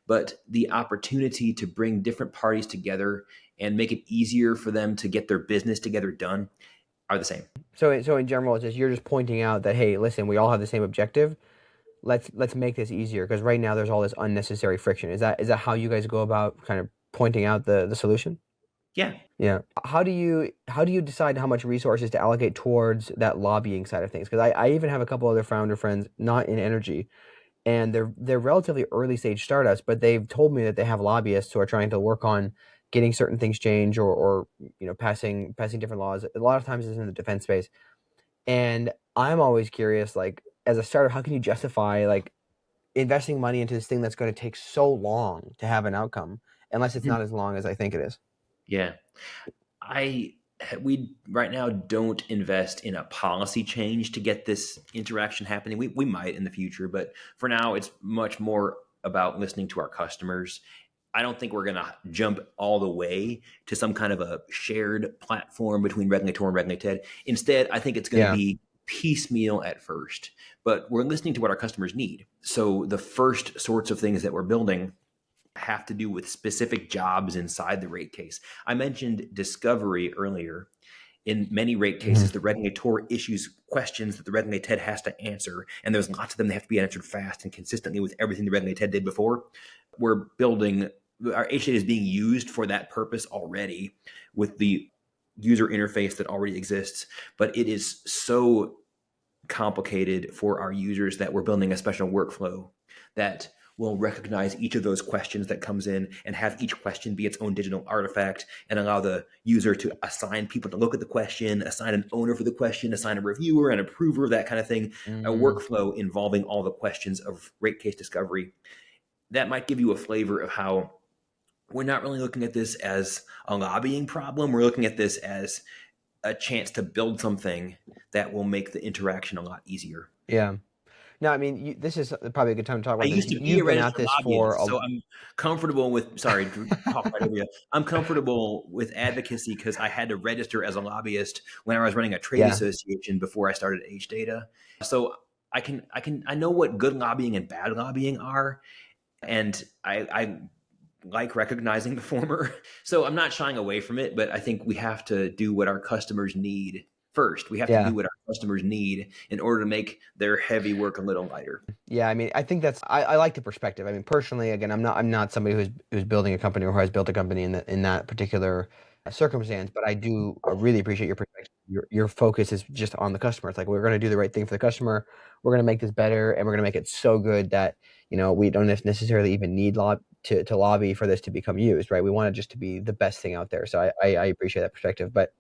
but the opportunity to bring different parties together and make it easier for them to get their business together done are the same. So in general, it's just you're just pointing out that, hey, listen, we all have the same objective. Let's make this easier, because right now there's all this unnecessary friction. Is that how you guys go about kind of pointing out the solution? Yeah. Yeah. How do you decide how much resources to allocate towards that lobbying side of things? Because I even have a couple other founder friends not in energy, and they're relatively early stage startups, but they've told me that they have lobbyists who are trying to work on getting certain things changed, or passing different laws. A lot of times it's in the defense space, and I'm always curious, like, as a startup, how can you justify like investing money into this thing that's going to take so long to have an outcome, unless it's not as long as I think it is? Yeah. I we right now don't invest in a policy change to get this interaction happening. We might in the future, but for now it's much more about listening to our customers. I don't think we're going to jump all the way to some kind of a shared platform between Regulator and Regulated. Instead, I think it's going to Yeah. be piecemeal at first, but we're listening to what our customers need. So the first sorts of things that we're building have to do with specific jobs inside the rate case. I mentioned discovery earlier. In many rate cases, the regulator issues questions that the regulated has to answer, and there's lots of them that have to be answered fast and consistently with everything the regulated did before. We're building, our HData is being used for that purpose already with the user interface that already exists, but it is so complicated for our users that we're building a special workflow that will recognize each of those questions that comes in and have each question be its own digital artifact and allow the user to assign people to look at the question, assign an owner for the question, assign a reviewer, an approver, that kind of thing. A workflow involving all the questions of rate case discovery. That might give you a flavor of how we're not really looking at this as a lobbying problem. We're looking at this as a chance to build something that will make the interaction a lot easier. Yeah. No, I mean, this is probably a good time to talk I about this. used to be a You've been at registered this for lobbyist, so I'm comfortable with, sorry, to talk right over you. I'm comfortable with advocacy because I had to register as a lobbyist when I was running a trade Yeah. association before I started HData. So I know what good lobbying and bad lobbying are. And I like recognizing the former. So I'm not shying away from it, but I think we have to do what our customers need first. We have to Yeah. do what our customers need in order to make their heavy work a little lighter. Yeah, I mean, I think I like the perspective. I mean, personally, again, I'm not somebody who's building a company or who has built a company in that particular circumstance, but I do really appreciate your perspective. Your focus is just on the customer. It's like, we're going to do the right thing for the customer. We're going to make this better, and we're going to make it so good that we don't necessarily even need to lobby for this to become used, right? We want it just to be the best thing out there. So I appreciate that perspective. But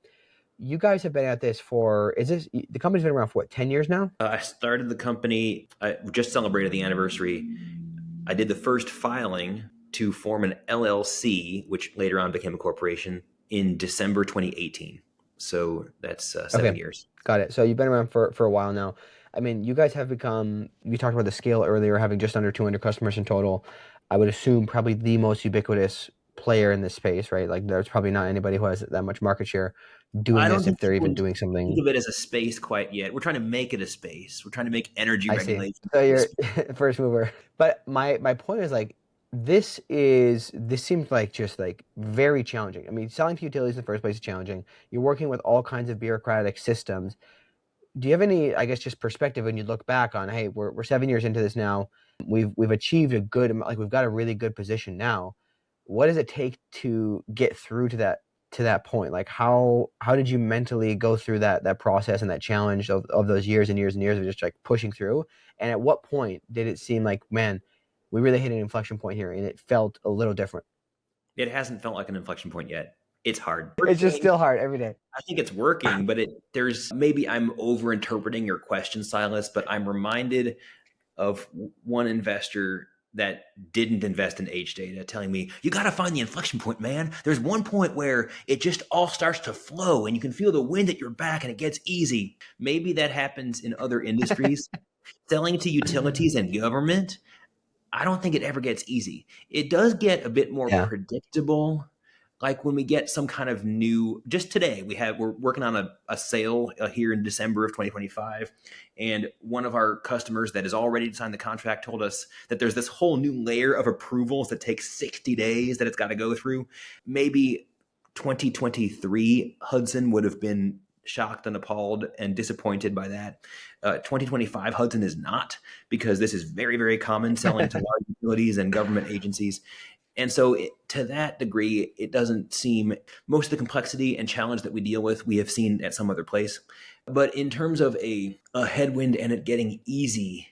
you guys have been at this the company's been around for what, 10 years now? I started the company, I just celebrated the anniversary. I did the first filing to form an LLC, which later on became a corporation, in December 2018. So that's 7 years. Got it. So you've been around for a while now. I mean, you guys have become, you talked about the scale earlier, having just under 200 customers in total. I would assume probably the most ubiquitous player in this space, right? Like, there's probably not anybody who has that much market share doing I don't this, if think they're people even doing something. think of it as a space quite yet. We're trying to make it a space. We're trying to make energy I see. regulation. So you're first mover. But my point is, like, this seems like just like very challenging. I mean, selling to utilities in the first place is challenging. You're working with all kinds of bureaucratic systems. Do you have any, I guess, just perspective when you look back on, hey, we're 7 years into this now. We've achieved a good, like, we've got a really good position now. What does it take to get through to that point? Like, how did you mentally go through that process and that challenge of those years and years and years of just like pushing through? And at what point did it seem like, man, we really hit an inflection point here, and it felt a little different? It hasn't felt like an inflection point yet. It's hard. It's just still hard every day. I think it's working, but there's maybe I'm overinterpreting your question, Silas, but I'm reminded of one investor that didn't invest in HData telling me, you got to find the inflection point, man. There's one point where it just all starts to flow and you can feel the wind at your back and it gets easy. Maybe that happens in other industries. Selling to utilities and government, I don't think it ever gets easy. It does get a bit more predictable, like when we get some kind of new, just today we're working on a sale here in December of 2025, and one of our customers that is all ready to sign the contract told us that there's this whole new layer of approvals that takes 60 days that it's got to go through. Maybe 2023 Hudson would have been shocked and appalled and disappointed by that. 2025 Hudson is not, because this is very, very common selling to large utilities and government agencies. And so to that degree, it doesn't seem, most of the complexity and challenge that we deal with, we have seen at some other place. But in terms of a headwind and it getting easy,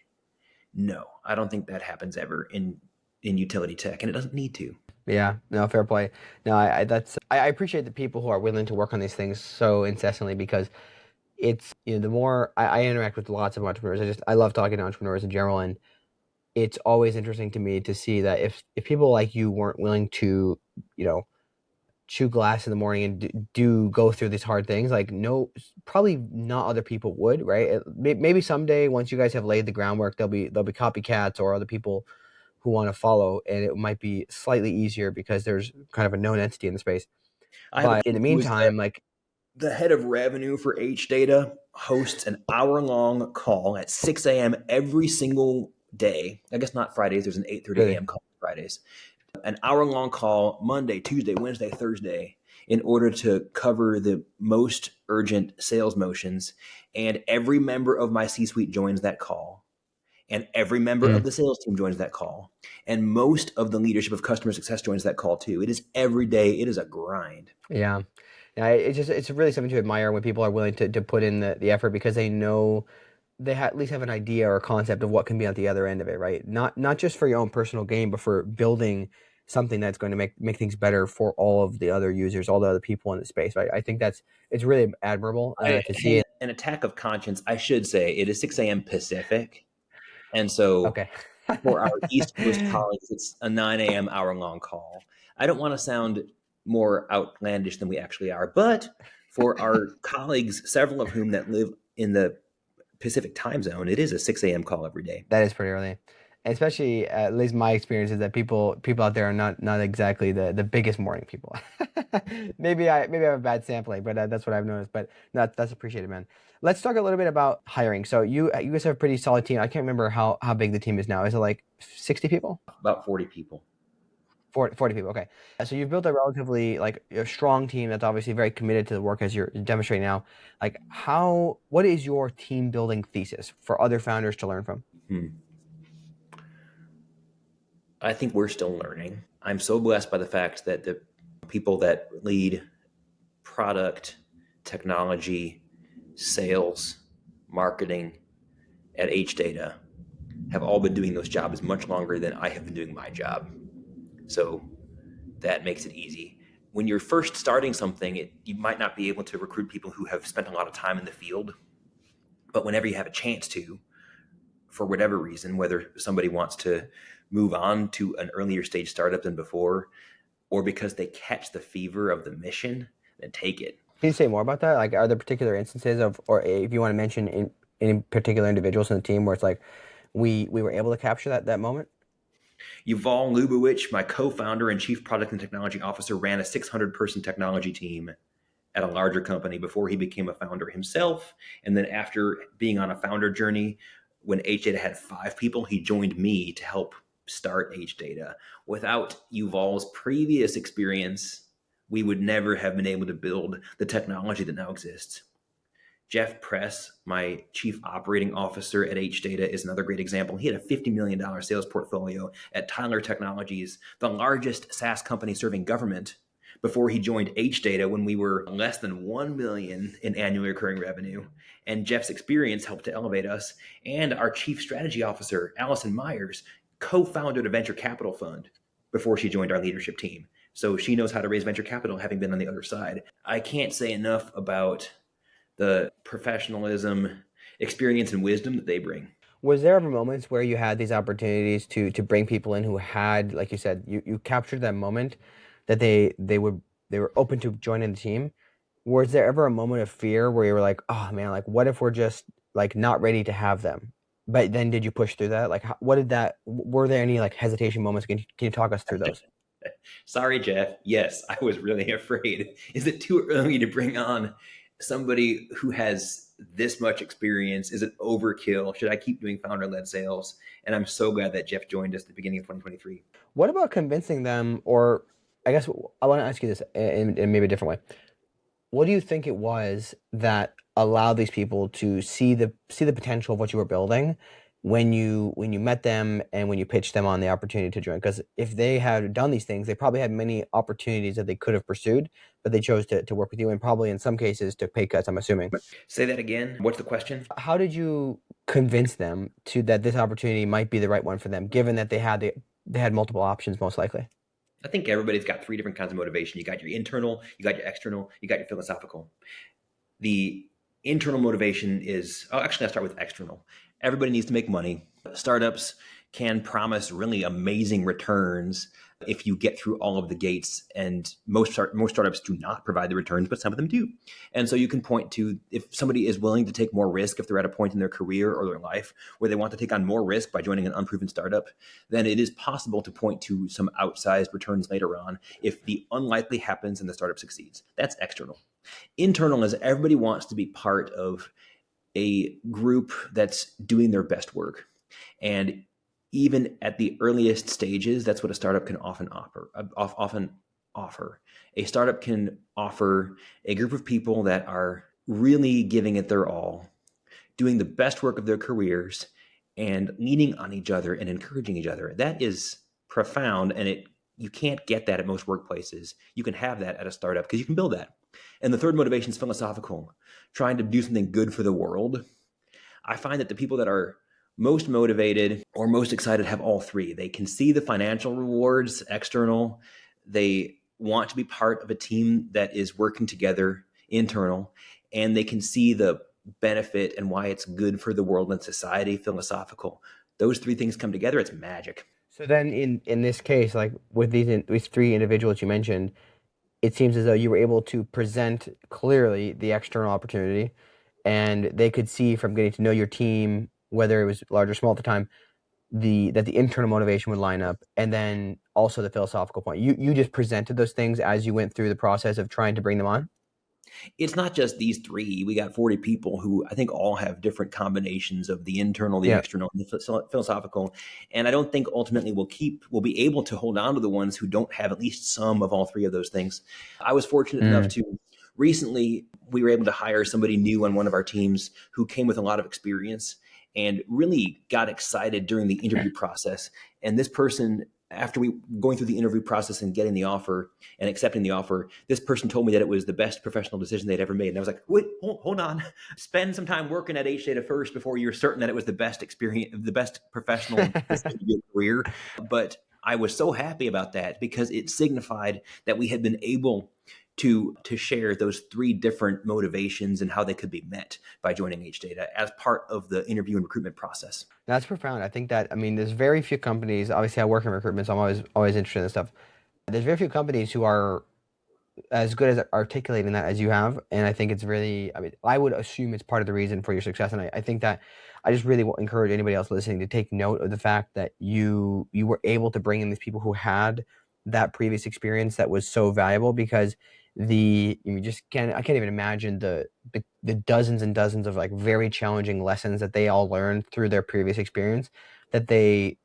no, I don't think that happens ever in utility tech, and it doesn't need to. Yeah, no, fair play. No, I appreciate the people who are willing to work on these things so incessantly, because it's, the more I interact with lots of entrepreneurs, I love talking to entrepreneurs in general, and it's always interesting to me to see that if people like you weren't willing to, chew glass in the morning and do go through these hard things, like, no, probably not other people would, right? Maybe someday, once you guys have laid the groundwork, there'll be copycats or other people who want to follow, and it might be slightly easier because there's kind of a known entity in the space. I have a But in friend the who is meantime, like, the head of revenue for HData, hosts an hour-long call at 6 a.m. every single day. I guess not Fridays. There's an 8:30 really, a.m. call Fridays. An hour-long call Monday, Tuesday, Wednesday, Thursday, in order to cover the most urgent sales motions. And every member of my C-suite joins that call. And every member of mm, the sales team joins that call. And most of the leadership of customer success joins that call too. It is every day. It is a grind. yeah. Yeah, it's really something to admire when people are willing to put in the effort, because they know at least have an idea or a concept of what can be at the other end of it, right? Not just for your own personal gain, but for building something that's going to make things better for all of the other users, all the other people in the space, right? I think it's really admirable to see it. An attack of conscience, I should say, it is 6 a.m. Pacific. And so Okay. for our East Coast colleagues, it's a 9 a.m. hour-long call. I don't want to sound more outlandish than we actually are, but for our colleagues, several of whom that live in the Pacific time zone, it is a 6 a.m. call every day. That is pretty early. And especially, at least my experience is that people out there are not exactly the biggest morning people. Maybe I have a bad sampling, but that's what I've noticed. But no, that's appreciated, man. Let's talk a little bit about hiring. So you guys have a pretty solid team. I can't remember how big the team is now. Is it like 60 people? About 40 people. 40 people. Okay. So you've built a relatively, like, a strong team that's obviously very committed to the work, as you're demonstrating now. Like, what is your team building thesis for other founders to learn from? I think we're still learning. I'm so blessed by the fact that the people that lead product, technology, sales, marketing at HData have all been doing those jobs much longer than I have been doing my job. So that makes it easy. When you're first starting something, you might not be able to recruit people who have spent a lot of time in the field. But whenever you have a chance to, for whatever reason, whether somebody wants to move on to an earlier stage startup than before, or because they catch the fever of the mission, then take it. Can you say more about that? Like, are there particular instances of, or if you want to mention in particular individuals in the team where it's like we were able to capture that moment? Yuval Lubowicz, my co-founder and chief product and technology officer, ran a 600-person technology team at a larger company before he became a founder himself. And then after being on a founder journey, when HData had 5 people, he joined me to help start HData. Without Yuval's previous experience, we would never have been able to build the technology that now exists. Jeff Press, my chief operating officer at HData, is another great example. He had a $50 million sales portfolio at Tyler Technologies, the largest SaaS company serving government, before he joined HData when we were less than 1 million in annual recurring revenue. And Jeff's experience helped to elevate us. And our chief strategy officer, Allison Myers, co-founded a venture capital fund before she joined our leadership team. So she knows how to raise venture capital, having been on the other side. I can't say enough about the professionalism, experience, and wisdom that they bring. Was there ever moments where you had these opportunities to bring people in who had, like you said, you captured that moment that they were open to joining the team? Was there ever a moment of fear where you were like, oh man, like, what if we're just like not ready to have them? But then did you push through that? Like, were there any like hesitation moments? Can you talk us through those? Sorry, Jeff. Yes, I was really afraid. Is it too early to bring on somebody who has this much experience? Is it overkill? Should I keep doing founder led sales? And I'm so glad that Jeff joined us at the beginning of 2023. What about convincing them, or I guess I want to ask you this in maybe a different way. What do you think it was that allowed these people to see the potential of what you were building when you met them and when you pitched them on the opportunity to join? Because if they had done these things, they probably had many opportunities that they could have pursued, but they chose to work with you, and probably in some cases took pay cuts, I'm assuming. Say that again. What's the question? How did you convince them to that this opportunity might be the right one for them, given that they had multiple options most likely? I think everybody's got three different kinds of motivation. You got your internal, you got your external, you got your philosophical. The internal motivation is, oh, actually, I'll start with external. Everybody needs to make money. Startups can promise really amazing returns if you get through all of the gates. And most startups do not provide the returns, but some of them do. And so you can point to if somebody is willing to take more risk, if they're at a point in their career or their life where they want to take on more risk by joining an unproven startup, then it is possible to point to some outsized returns later on if the unlikely happens and the startup succeeds. That's external. Internal is everybody wants to be part of a group that's doing their best work. And even at the earliest stages, that's what a startup can often offer. A startup can offer a group of people that are really giving it their all, doing the best work of their careers, and leaning on each other and encouraging each other. That is profound, and you can't get that at most workplaces. You can have that at a startup because you can build that. And the third motivation is philosophical, trying to do something good for the world. I find that the people that are most motivated or most excited have all three. They can see the financial rewards, external. They want to be part of a team that is working together, internal, and they can see the benefit and why it's good for the world and society, philosophical. Those three things come together, it's magic. So then, in this case, like with these three individuals you mentioned, it seems as though you were able to present clearly the external opportunity, and they could see from getting to know your team, whether it was large or small at the time, that the internal motivation would line up, and then also the philosophical point. You just presented those things as you went through the process of trying to bring them on. It's not just these three. We got 40 people who I think all have different combinations of the internal, the Yeah. external, and the philosophical. And I don't think ultimately we'll be able to hold on to the ones who don't have at least some of all three of those things. I was fortunate enough to recently, we were able to hire somebody new on one of our teams who came with a lot of experience and really got excited during the interview process. And this person, after we going through the interview process and getting the offer and accepting the offer, this person told me that it was the best professional decision they'd ever made. And I was like, wait, hold on. Spend some time working at HData first before you're certain that it was the best experience, the best professional decision of your career. But I was so happy about that because it signified that we had been able to share those three different motivations and how they could be met by joining HData as part of the interview and recruitment process. That's profound. I think that, I mean, there's very few companies. Obviously, I work in recruitment, so I'm always interested in this stuff. There's very few companies who are as good as articulating that as you have, and I think it's really. I mean, I would assume it's part of the reason for your success, and I think that I just really encourage anybody else listening to take note of the fact that you were able to bring in these people who had that previous experience that was so valuable, because you just can't. I can't even imagine the dozens and dozens of like very challenging lessons that they all learned through their previous experience that they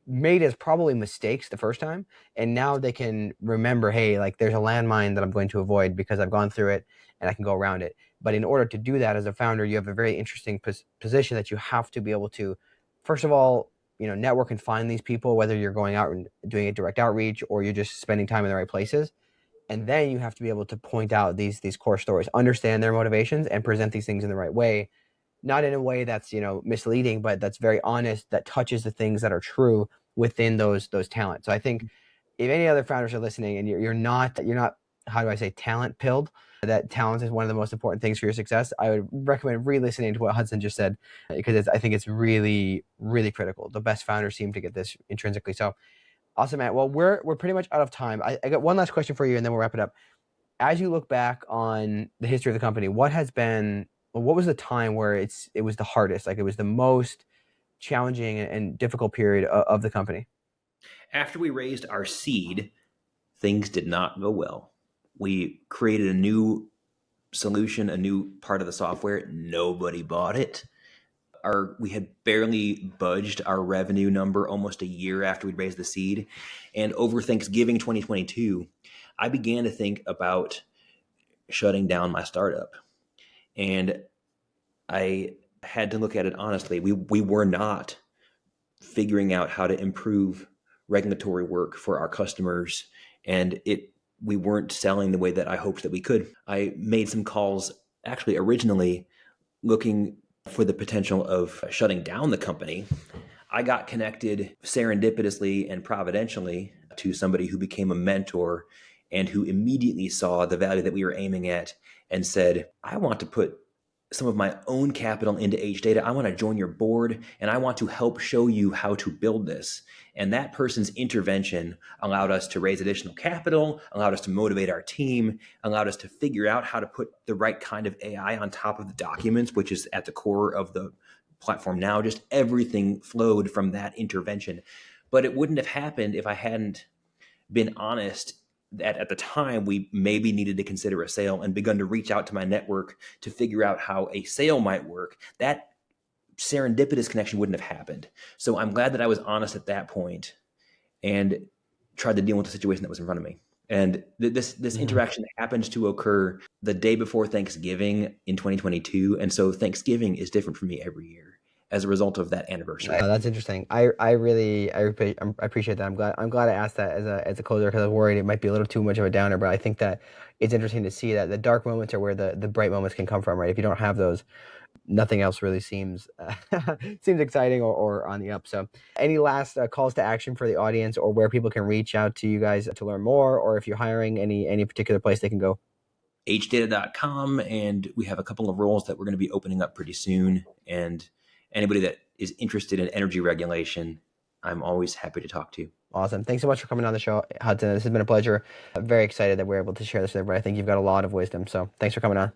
made as probably mistakes the first time, and now they can remember, hey, like there's a landmine that I'm going to avoid because I've gone through it and I can go around it. But in order to do that as a founder, you have a very interesting position that you have to be able to, first of all, network and find these people, whether you're going out and doing a direct outreach or you're just spending time in the right places. And then you have to be able to point out these core stories, understand their motivations, and present these things in the right way, not in a way that's misleading, but that's very honest, that touches the things that are true within those talents. So I think if any other founders are listening and you're not how do I say talent pilled, that talent is one of the most important things for your success, I would recommend re-listening to what Hudson just said, because I think it's really, really critical. The best founders seem to get this intrinsically. So awesome, Matt. Well, we're pretty much out of time. I got one last question for you, and then we'll wrap it up. As you look back on the history of the company, what was the time where it was the hardest, like it was the most challenging and difficult period of the company? After we raised our seed, things did not go well. We created a new solution, a new part of the software. Nobody bought it. We had barely budged our revenue number almost a year after we'd raised the seed. And over Thanksgiving 2022, I began to think about shutting down my startup. And I had to look at it honestly. We were not figuring out how to improve regulatory work for our customers, and we weren't selling the way that I hoped that we could. I made some calls actually originally looking for the potential of shutting down the company. I got connected serendipitously and providentially to somebody who became a mentor and who immediately saw the value that we were aiming at and said, I want to put some of my own capital into HData. I want to join your board and I want to help show you how to build this. And that person's intervention allowed us to raise additional capital, allowed us to motivate our team, allowed us to figure out how to put the right kind of AI on top of the documents, which is at the core of the platform now. Just everything flowed from that intervention. But it wouldn't have happened if I hadn't been honest that at the time we maybe needed to consider a sale and begun to reach out to my network to figure out how a sale might work. That serendipitous connection wouldn't have happened. So I'm glad that I was honest at that point and tried to deal with the situation that was in front of me. And this interaction happened to occur the day before Thanksgiving in 2022. And so Thanksgiving is different for me every year as a result of that anniversary. That's interesting. I appreciate that. I'm glad I asked that as a closer, because I was worried it might be a little too much of a downer. But I think that it's interesting to see that the dark moments are where the bright moments can come from, right? If you don't have those, nothing else really seems exciting or on the up. So any last calls to action for the audience, or where people can reach out to you guys to learn more, or if you're hiring, any particular place they can go? HData.com, and we have a couple of roles that we're going to be opening up pretty soon. And anybody that is interested in energy regulation, I'm always happy to talk to. Awesome. Thanks so much for coming on the show, Hudson. This has been a pleasure. I'm very excited that we're able to share this with everybody. I think you've got a lot of wisdom. So thanks for coming on.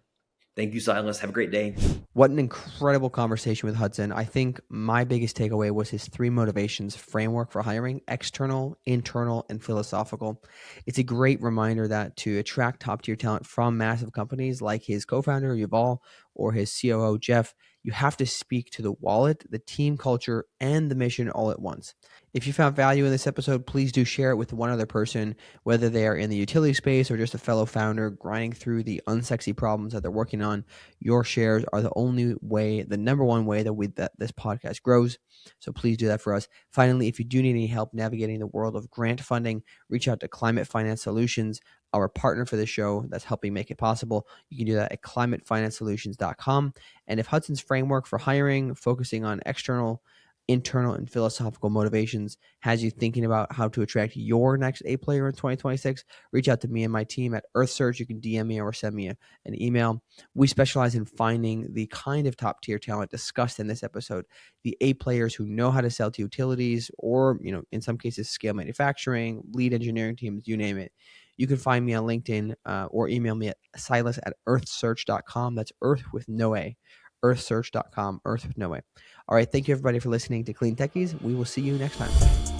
Thank you, Silas. Have a great day. What an incredible conversation with Hudson. I think my biggest takeaway was his 3 motivations framework for hiring: external, internal, and philosophical. It's a great reminder that to attract top-tier talent from massive companies like his co-founder, Yuval, or his COO, Jeff, you have to speak to the wallet, the team culture, and the mission all at once. If you found value in this episode, please do share it with one other person, whether they are in the utility space or just a fellow founder grinding through the unsexy problems that they're working on. Your shares are the only way, the number one way that this podcast grows. So please do that for us. Finally, if you do need any help navigating the world of grant funding, reach out to Climate Finance Solutions, our partner for the show that's helping make it possible. You can do that at climatefinancesolutions.com. And if Hudson's framework for hiring, focusing on external, internal, and philosophical motivations has you thinking about how to attract your next A player in 2026, reach out to me and my team at EarthSearch. You can DM me or send me an email. We specialize in finding the kind of top tier talent discussed in this episode, the A players who know how to sell to utilities, or, in some cases, scale manufacturing, lead engineering teams, you name it. You can find me on LinkedIn or email me at silas@earthsearch.com. That's Earth with no A. Earthsearch.com, Earth with no A. All right. Thank you, everybody, for listening to Clean Techies. We will see you next time.